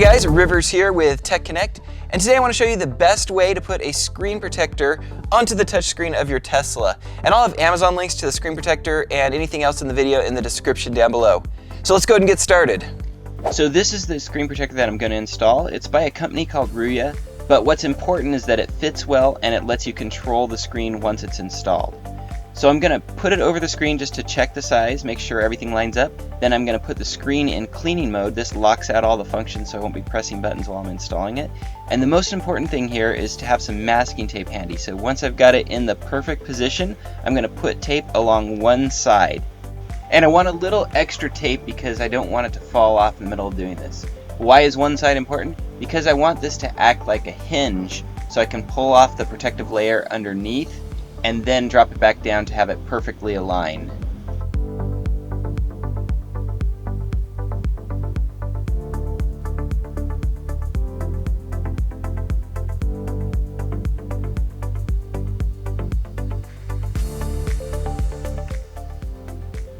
Hey guys, Rivers here with Tech Connect, and today I want to show you the best way to put a screen protector onto the touchscreen of your Tesla. And I'll have Amazon links to the screen protector and anything else in the video in the description down below. So let's go ahead and get started. So this is the screen protector that I'm going to install. It's by a company called Ruya, but what's important is that it fits well and it lets you control the screen once it's installed. So I'm going to put it over the screen just to check the size, make sure everything lines up. Then I'm going to put the screen in cleaning mode. This locks out all the functions so I won't be pressing buttons while I'm installing it. And the most important thing here is to have some masking tape handy. So once I've got it in the perfect position, I'm going to put tape along one side. And I want a little extra tape because I don't want it to fall off in the middle of doing this. Why is one side important? Because I want this to act like a hinge so I can pull off the protective layer underneath and then drop it back down to have it perfectly aligned.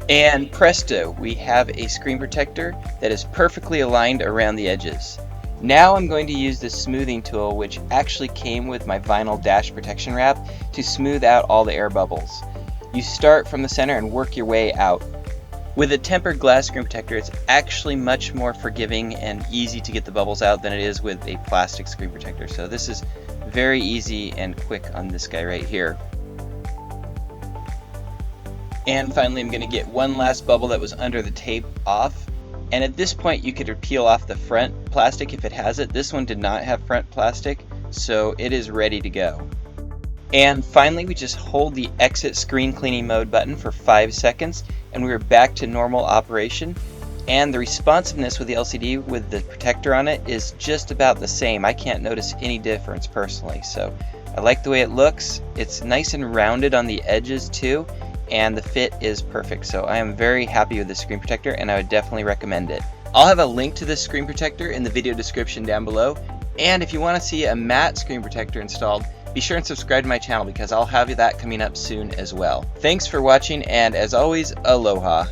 And presto, we have a screen protector that is perfectly aligned around the edges. Now I'm going to use this smoothing tool, which actually came with my vinyl dash protection wrap, to smooth out all the air bubbles. You start from the center and work your way out. With a tempered glass screen protector, it's actually much more forgiving and easy to get the bubbles out than it is with a plastic screen protector. So this is very easy and quick on this guy right here. And finally, I'm going to get one last bubble that was under the tape off. And at this point you could peel off the front plastic if it has it. This one did not have front plastic, so it is ready to go. And finally, we just hold the exit screen cleaning mode button for 5 seconds and we're back to normal operation. And the responsiveness with the LCD with the protector on it is just about the same. I can't notice any difference personally, so I like the way it looks. It's nice and rounded on the edges too, and the fit is perfect. So I am very happy with this screen protector and I would definitely recommend it. I'll have a link to this screen protector in the video description down below, and if you want to see a matte screen protector installed, be sure and subscribe to my channel because I'll have that coming up soon as well. Thanks for watching, and as always, aloha.